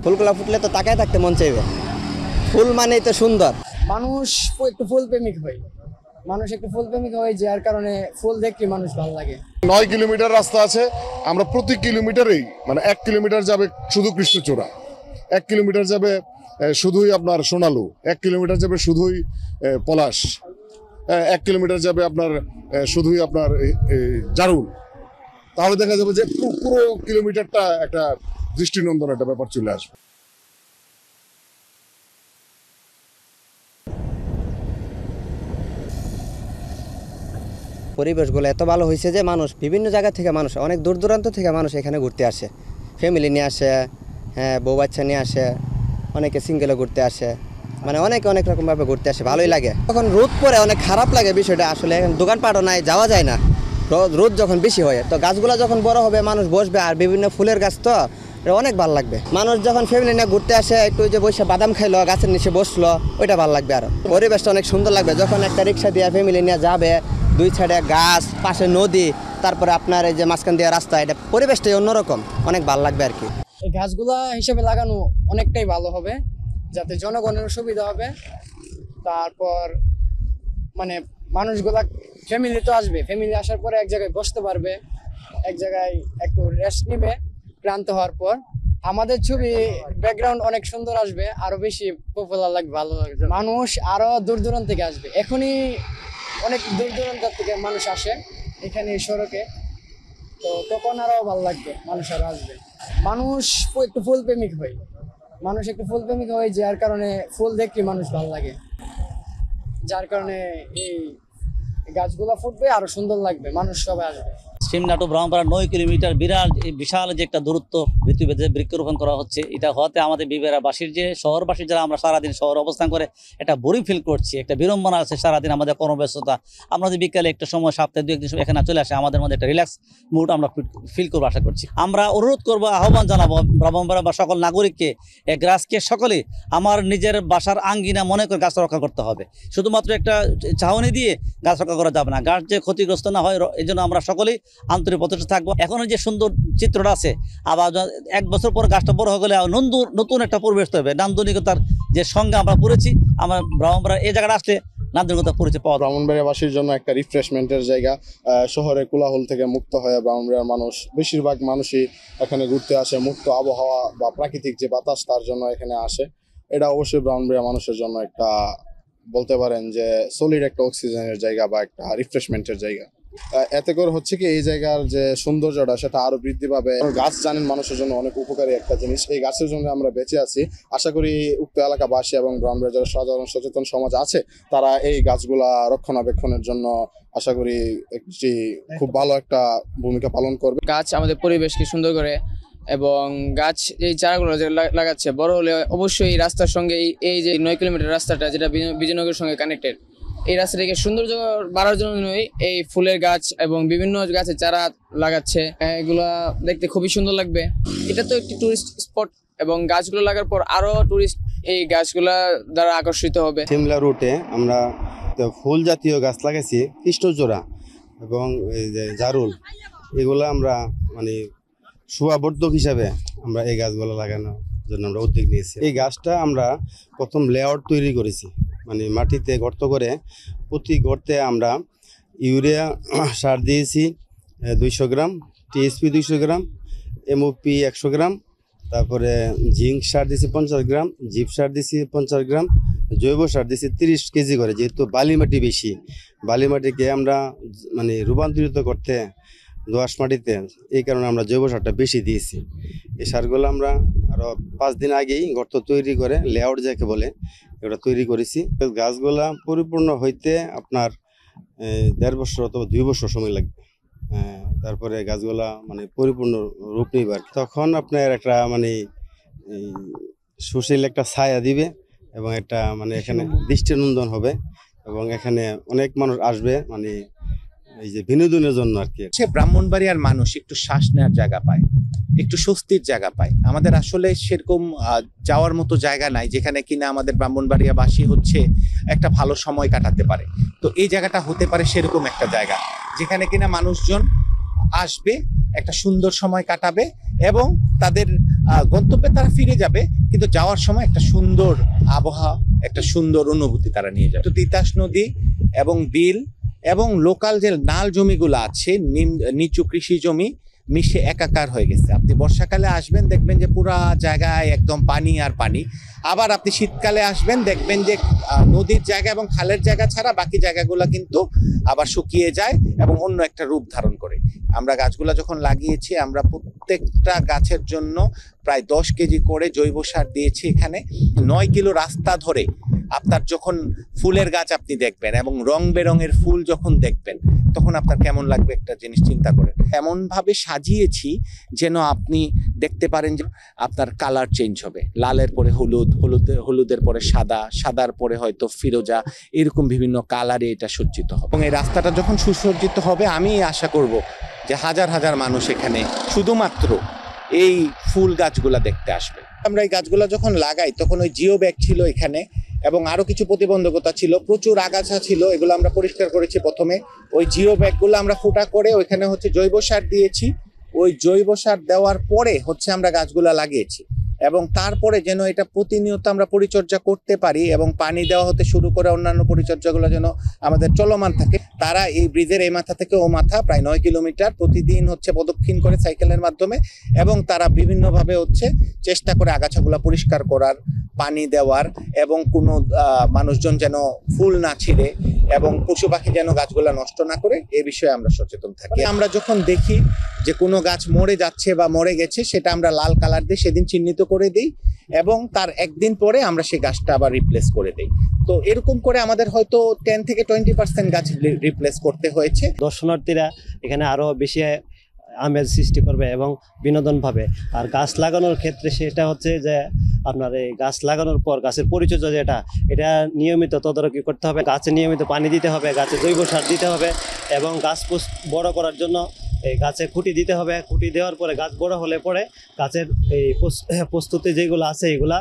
ফুলগুলা ফুটলে তো তাকায় থাকতে মন চাইবে। ফুল মানেই তো সুন্দর। মানুষ একটু ফুল প্রেমিক হয়, যার কারণে ফুল দেখতে মানুষ ভালো লাগে। 9 কিলোমিটার রাস্তা আছে, আমরা প্রতি কিলোমিটারেই মানে 1 কিলোমিটার যাবে শুধু কৃষ্ণচূড়া, 1 কিলোমিটার যাবে শুধুই আপনার সোনালু, 1 কিলোমিটার যাবে শুধুই পলাশ, 1 কিলোমিটার যাবে আপনার শুধুই আপনার জারুল। তাহলে দেখা যাবে যে পুরো কিলোমিটারটা একটা দৃষ্টিনন্দন একটা ব্যাপার চলে আসবে। পরিবেশগুলো এত ভালো হয়েছে যে মানুষ বিভিন্ন জায়গা থেকে, মানুষ অনেক দূর দূরান্ত থেকে মানুষ এখানে ঘুরতে আসে, ফ্যামিলি নিয়ে আসে, হ্যাঁ বউ বাচ্চা নিয়ে আসে, অনেকে সিঙ্গেলও ঘুরতে আসে, মানে অনেক রকমভাবে ঘুরতে আসে, ভালোই লাগে। তখন রোদ পরে অনেক খারাপ লাগে বিষয়টা, আসলে এখন দোকানপাটও নাই, যাওয়া যায় না, রোদ যখন বেশি হয়। তো গাছগুলো যখন বড় হবে মানুষ বসবে, আর বিভিন্ন ফুলের গাছ তো অনেক ভালো লাগবে। মানুষ যখন ফ্যামিলি নিয়ে ঘুরতে আসে একটু যে বসে বাদাম খাইলো, গাছের নিচে বসলো, ওইটা ভালো লাগবে। আর পরিবেশটা অনেক সুন্দর লাগবে যখন একটা রিক্সা দিয়ে ফ্যামিলি নিয়ে যাবে, দুই সাইডে গাছ, পাশে নদী, তারপরে আপনার এই যে মাঝখান দিয়ে রাস্তা, এটা পরিবেশটাই অন্যরকম, অনেক ভালো লাগবে আর কি। এই গাছগুলা হিসেবে লাগানো অনেকটাই ভালো হবে, যাতে জনগণের সুবিধা হবে। তারপর মানে মানুষগুলা ফ্যামিলি তো আসবে, ফ্যামিলি আসার পরে এক জায়গায় বসতে পারবে, এক জায়গায় একটু রেস্ট নিবে ক্লান্ত হওয়ার পর। আমাদের ছবি ব্যাকগ্রাউন্ড অনেক সুন্দর আসবে, আরো বেশি পপুলার লাগবে, ভালো লাগবে। মানুষ আরো দূর দূরান্ত থেকে আসবে, এখনই অনেক দূর দূরান্ত থেকে মানুষ আসে এখানে সড়কে, তো তখন আরো ভালো লাগবে, মানুষ আরো আসবে। মানুষ একটু ফুল প্রেমিক হয়, যার কারণে ফুল দেখতে মানুষ ভালো লাগে, যার কারণে এই গাছগুলা ফুটবে, আরো সুন্দর লাগবে, মানুষ সবাই আসবে। সিমনা টু ব্রাহ্মণপাড়া 9 কিলোমিটার বিশাল যে একটা দূরত্ব ঋতুভেদে বৃক্ষরোপণ করা হচ্ছে, এটা হতে আমাদের বিবেরাবাসীর যে শহরবাসীর যারা আমরা সারাদিন শহরে অবস্থান করে একটা বোরিং ফিল করছি, একটা বিড়ম্বনা আছে সারাদিন আমাদের কর্মব্যস্ততা। আমরা যদি বিকালে একটা সময় সপ্তাহে 2-1 দিন এখানে চলে আসে, আমাদের মধ্যে একটা রিল্যাক্স মুড আমরা ফিল করবো আশা করছি। আমরা অনুরোধ করবো, আহ্বান জানাবো ব্রাহ্মণপাড়া বা সকল নাগরিককে, এক গাছকে সকলে আমার নিজের বাসার আঙ্গিনা মনে করে গাছ রক্ষা করতে হবে। শুধুমাত্র একটা চাহনি দিয়ে গাছ রক্ষা করা যাবে না, গাছ যে ক্ষতিগ্রস্ত না হয় এই জন্য আমরা সকলেই আন্তরিক প্রচেষ্টা থাকবো। এখন যে সুন্দর চিত্রটা আছে, আবার 1 বছর পর গাছটা বড় হয়ে গেলে নতুন একটা পরিবেশ হবে, নান্দনিকতার যে সঙ্গে আমরা পড়েছি, আমরা ব্রাহ্মণপাড়া এই জায়গাটা আসলে নান্দনিকতা পরিচয় পাওয়া। ব্রাহ্মণবাড়িয়াবাসীর জন্য একটা রিফ্রেশমেন্টের জায়গা, শহরের কোলাহল থেকে মুক্ত হয়ে ব্রাহ্মণবাড়িয়ার মানুষ, বেশিরভাগ মানুষই এখানে ঘুরতে আসে, মুক্ত আবহাওয়া বা প্রাকৃতিক যে বাতাস তার জন্য এখানে আসে। এটা অবশ্যই ব্রাহ্মণবাড়িয়া মানুষের জন্য একটা বলতে পারেন যে সলিড একটা অক্সিজেনের জায়গা বা একটা রিফ্রেশমেন্টের জায়গা। এতে করে হচ্ছে কি এই জায়গার যে সৌন্দর্যটা সেটা আরো বৃদ্ধি পাবে। গাছ জানেন মানুষের জন্য অনেক উপকারী একটা জিনিস, এই গাছের জন্য আমরা বেঁচে আছি। আশা করি উক্ত এলাকাবাসী এবং ব্রাহ্মণবাড়িয়ার যারা সাধারণ সচেতন সমাজ আছে, তারা এই গাছগুলা রক্ষণাবেক্ষণের জন্য আশা করি একটি খুব ভালো একটা ভূমিকা পালন করবে। গাছ আমাদের পরিবেশকে সুন্দর করে, এবং গাছ এই চারাগুলো যে লাগাচ্ছে বড় হলে অবশ্যই রাস্তার সঙ্গে এই যে 9 কিলোমিটার রাস্তাটা যেটা বিজয়নগরের সঙ্গে কানেক্টেড, এই রাস্তাটাকে সৌন্দর্য বাড়ার জন্যই এই ফুলের গাছ এবং বিভিন্ন গাছের চারা লাগাচ্ছে। এগুলা দেখতে খুবই সুন্দর লাগবে। এটা তো একটি টুরিস্ট স্পট, এবং গাছগুলো লাগার পর আরো টুরিস্ট এই গাছগুলা দ্বারা আকর্ষিত হবে। সিমলা রুটে আমরা ফুল জাতীয় গাছ লাগাইছি, কৃষ্ণচূড়া এবং এই যে জারুল, এগুলো আমরা মানে শোভাবর্ধক হিসাবে আমরা এই গাছগুলো লাগানোর জন্য আমরা উদ্যোগ নিয়েছি। এই গাছটা আমরা প্রথম লেআউট তৈরি করেছি, মানে মাটিতে গর্ত করে প্রতি গর্তে আমরা ইউরিয়া সার দিয়েছি 200 গ্রাম, টিএসপি 200 গ্রাম, এমওপি 100 গ্রাম, তারপরে জিঙ্ক সার দিয়েছি 50 গ্রাম, জিপ সার দিয়েছি 50 গ্রাম, জৈব সার দিয়েছি 30 কেজি করে। যেহেতু বালি মাটি বেশি, বালি মাটিকে আমরা মানে রূপান্তরিত করতে দোআঁশ মাটিতে, এই কারণে আমরা জৈব সারটা বেশি দিয়েছি। এই সারগুলো আমরা আরও 5 দিন আগেই গর্ত তৈরি করে লেআউট যাকে বলে এটা তৈরি করেছি। গাছগুলা পরিপূর্ণ হইতে আপনার 1.5 বছর অথবা 2 বছর সময় লাগবে। তারপরে গাছগুলা মানে পরিপূর্ণ রূপ নিবে, তখন আপনার একটা মানে সুশীল একটা ছায়া দিবে এবং একটা মানে এখানে দৃষ্টিনন্দন হবে, এবং এখানে অনেক মানুষ আসবে মানে এই যে বিনোদনের জন্য আর কি। ব্রাহ্মণবাড়িয়ার মানুষ একটু শ্বাস নেওয়ার জায়গা পায়, একটু স্বস্তির জায়গা পায়। আমাদের আসলে সেরকম যাওয়ার মতো জায়গা নাই যেখানে কিনা আমাদের ব্রাহ্মণবাড়িয়াবাসী হচ্ছে একটা ভালো সময় কাটাতে পারে। তো এই জায়গাটা হতে পারে সেরকম একটা জায়গা যেখানে কিনা মানুষজন আসবে, একটা সুন্দর সময় কাটাবে এবং তাদের গন্তব্যে তারা ফিরে যাবে, কিন্তু যাওয়ার সময় একটা সুন্দর আবহাওয়া, একটা সুন্দর অনুভূতি তারা নিয়ে যাবে। তো তিতাস নদী এবং বিল এবং লোকাল যে নাল জমিগুলো আছে, নিচু কৃষি জমি মিশে একাকার হয়ে গেছে। আপনি বর্ষাকালে আসবেন, দেখবেন যে পুরা জায়গায় একদম পানি আর পানি। আবার আপনি শীতকালে আসবেন, দেখবেন যে নদীর জায়গা এবং খালের জায়গা ছাড়া বাকি জায়গাগুলো কিন্তু আবার শুকিয়ে যায় এবং অন্য একটা রূপ ধারণ করে। আমরা গাছগুলো যখন লাগিয়েছি, আমরা প্রত্যেকটা গাছের জন্য প্রায় 10 কেজি করে জৈব সার দিয়েছি। এখানে 9 কিলো রাস্তা ধরে আপনার যখন ফুলের গাছ আপনি দেখবেন এবং রং বেরঙের ফুল যখন দেখবেন, তখন আপনার কেমন লাগবে একটা জিনিস চিন্তা করেন। এমন ভাবে সাজিয়েছি যেন আপনি দেখতে পারেন যে আপনার কালার চেঞ্জ হবে, লালের পরে হলুদ, হলুদের পরে সাদা, সাদার পরে হয়তো ফিরোজা, এরকম বিভিন্ন কালারে এটা সজ্জিত হবে। এবং এই রাস্তাটা যখন সুসজ্জিত হবে, আমি আশা করব যে হাজার হাজার মানুষ এখানে শুধুমাত্র এই ফুল গাছগুলা দেখতে আসবে। আমরা এই গাছগুলা যখন লাগাই, তখন ওই জিও ব্যাগ ছিল এখানে এবং আরো কিছু প্রতিবন্ধকতা ছিল, প্রচুর আগাছা ছিল, এগুলো আমরা পরিষ্কার করেছি। প্রথমে ওই জিও ব্যাগগুলো আমরা ফুটা করে ওইখানে জৈব সার দিয়েছি। ওই জৈব সার দেওয়ার পরে আমরা গাছগুলা লাগিয়েছি এবং তারপরে যেন এটা প্রতিনিয়ত আমরা পরিচর্যা করতে পারি এবং পানি দেওয়া হতে শুরু করে অন্যান্য পরিচর্যাগুলো যেন আমাদের চলমান থাকে। তারা এই ব্রিজের এই মাথা থেকে ও মাথা প্রায় 9 কিলোমিটার প্রতিদিন প্রদক্ষিণ করে সাইকেলের মাধ্যমে, এবং তারা বিভিন্নভাবে চেষ্টা করে আগাছাগুলা পরিষ্কার করার, পানি দেওয়ার, এবং কোনো মানুষজন যেন ফুল না ছিঁড়ে এবং পশু পাখি যেন গাছগুলা নষ্ট না করে, এই বিষয়ে আমরা সচেতন থাকি। আমরা যখন দেখি যে কোনো গাছ মরে যাচ্ছে বা মরে গেছে, সেটা আমরা লাল কালার দিয়ে সেদিন চিহ্নিত করে দিই এবং তার একদিন পরে আমরা সেই গাছটা আবার রিপ্লেস করে দিই। তো এরকম করে আমাদের হয়তো 10 থেকে 20% গাছ রিপ্লেস করতে হয়েছে। দর্শনার্থীরা এখানে আরো বেশি আমেজ সৃষ্টি করবে এবং বিনোদন পাবে। আর গাছ লাগানোর ক্ষেত্রে সেটা হচ্ছে যে আপনার এই গাছ লাগানোর পর গাছের পরিচর্যা এটা নিয়মিত তদারকি করতে হবে, গাছে নিয়মিত পানি দিতে হবে, গাছে জৈব সার দিতে হবে এবং গাছ বড় করার জন্য এই গাছে খুঁটি দিতে হবে। খুঁটি দেওয়ার পরে গাছ বড় হলে পরে গাছের এই প্রস্তুতি যেগুলো আছে এগুলা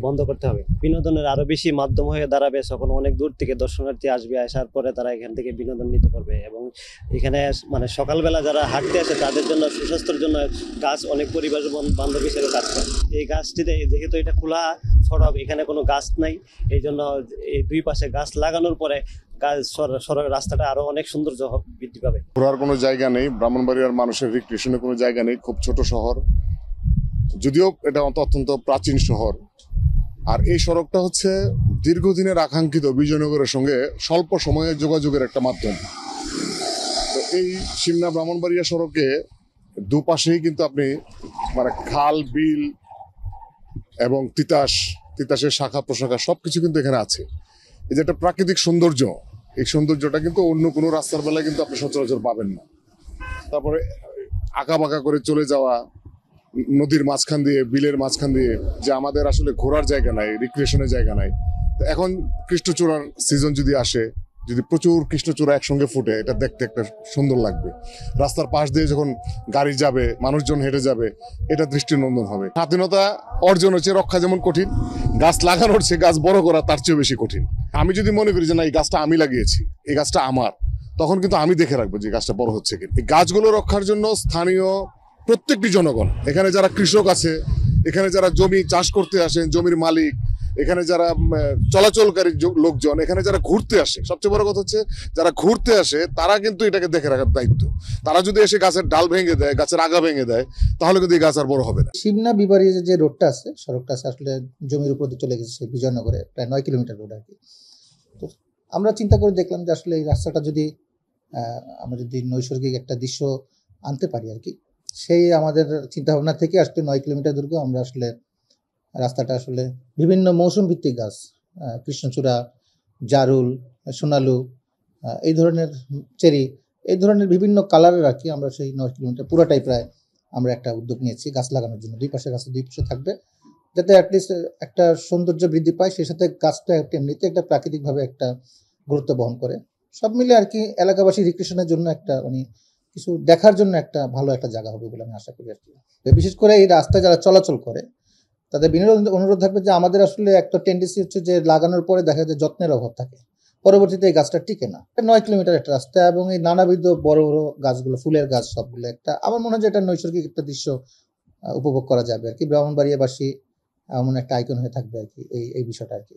বন্ধ করতে হবে। বিনোদনের আরো বেশি মাধ্যম হয়ে দাঁড়াবে, তখন অনেক দূর থেকে দর্শনার্থী আসবে, আসার পরে তারা এখান থেকে বিনোদন নিতে পারবে। এবং এখানে সকালবেলা যারা হাঁটতে আসে তাদের জন্য সুস্বাস্থ্যের জন্য গাছ অনেক পরিবেশ বান্ধব হিসেবে কাজ করে। এই গাছটিতে যেহেতু এটা খোলা সড়ক, এখানে কোনো গাছ নাই, এই জন্য এই দুই পাশে গাছ লাগানোর পরে রাস্তাটা আরো অনেক সৌন্দর্য বৃদ্ধি পাবে। ঘোরার কোনো জায়গা নেই, ব্রাহ্মণবাড়িয়ার মানুষের রিক্রিয়েশনের কোনো জায়গা নেই। খুব ছোট শহর, যদিও এটা অত্যন্ত প্রাচীন শহর। আর এই সড়কটা দীর্ঘদিনের আকাঙ্ক্ষিত বিজয়নগরের সঙ্গে স্বল্প সময়ে যোগাযোগের একটা মাধ্যম। তো এই সিমনা ব্রাহ্মণবাড়িয়া সড়কে দুপাশেই কিন্তু আপনি খাল, বিল এবং তিতাসের শাখা প্রশাখা সবকিছু কিন্তু এখানে আছে। এই যে একটা প্রাকৃতিক সৌন্দর্য, এই সৌন্দর্যটা কিন্তু অন্য কোনো রাস্তার বেলায় কিন্তু আপনি সচরাচর পাবেন না। তারপরে আঁকা বাঁকা করে চলে যাওয়া নদীর মাঝখান দিয়ে, বিলের মাঝখান দিয়ে, যে আমাদের আসলে ঘোরার জায়গা নাই, রিক্রিয়েশনের জায়গা নাই। তো এখন কৃষ্ণচূড়ার সিজন যদি আসে, যদি প্রচুর কৃষ্ণচূড়া একসঙ্গে ফুটে, এটা দেখতে একটা সুন্দর লাগবে। রাস্তার পাশ দিয়ে যখন গাড়ি যাবে, মানুষজন হেঁটে যাবে, এটা দৃষ্টিনন্দন হবে। স্বাধীনতা অর্জন হচ্ছে, রক্ষা যেমন কঠিন, গাছ লাগানোর চেয়ে গাছ বড় করা তার চেয়ে বেশি কঠিন। আমি যদি মনে করি যে না, এই গাছটা আমি লাগিয়েছি, এই গাছটা আমার, তখন কিন্তু আমি দেখে রাখবো যে গাছটা বড় হচ্ছে কিনা। এই গাছগুলো রক্ষার জন্য স্থানীয় প্রত্যেকটি জনগণ, এখানে যারা কৃষক আছে, এখানে যারা জমি চাষ করতে আসেন, জমির মালিক, এখানে যারা চলাচলকারী লোকজন, এখানে যারা ঘুরতে আসে, সবচেয়ে বড় কথা যারা ঘুরতে আসে তারা কিন্তু এটাকে দেখে রাখার দায়িত্ব। তারা যদি এসে গাছের ডাল ভেঙে দেয়, গাছের আগা ভেঙে দেয়, তাহলে কিন্তু এই গাছ আর বড় হবে না। সিমনা বিবাড়িয়া যে রোডটা আছে, সড়কটা আছে, আসলে জমির উপর দিয়ে চলে গেছে বিজয়নগরে, প্রায় 9 কিলোমিটার রোড আর কি। তো আমরা চিন্তা করে দেখলাম যে আসলে এই রাস্তাটা যদি আমরা যদি নৈসর্গিক একটা দৃশ্য আনতে পারি আর কি, সেই আমাদের চিন্তা ভাবনা থেকে আসলে 9 কিলোমিটার দীর্ঘ আমরা আসলে রাস্তাটা আসলে বিভিন্ন মৌসুম ভিত্তিক গাছ, কৃষ্ণচূড়া, জারুল, সোনালু, এই ধরনের চেরি, এই ধরনের বিভিন্ন কালারের আর কি আমরা সেই 9 কিলোমিটার পুরোটাই প্রায় আমরা একটা উদ্যোগ নিয়েছি গাছ লাগানোর জন্য। দুই পাশে গাছের দুই পাশে থাকবে, যাতে অ্যাটলিস্ট একটা সৌন্দর্য বৃদ্ধি পায়, সেই সাথে গাছটা এমনিতে একটা প্রাকৃতিকভাবে একটা গুরুত্ব বহন করে। সব মিলে আর কি এলাকাবাসী রিক্রিয়েশনের জন্য একটা কিছু দেখার জন্য একটা ভালো একটা জায়গা হবে বলে আমি আশা করি আর কি। বিশেষ করে এই রাস্তায় যারা চলাচল করে তাদের বিনোদন অনুরোধ থাকবে যে আমাদের আসলে একটা টেন্ডেন্সি হচ্ছে যে লাগানোর পরে দেখা যায় যত্নের অভাব থাকে, পরবর্তীতে এই গাছটা টিকে না। 9 কিলোমিটার একটা রাস্তা এবং এই নানাবিধ বড় বড় গাছগুলো, ফুলের গাছ সবগুলো একটা, আমার মনে হয় যে এটা নৈসর্গিক একটা দৃশ্য উপভোগ করা যাবে আর কি। ব্রাহ্মণবাড়িয়াবাসী এমন একটা আইকন হয়ে থাকবে আর কি এই বিষয়টা আর কি।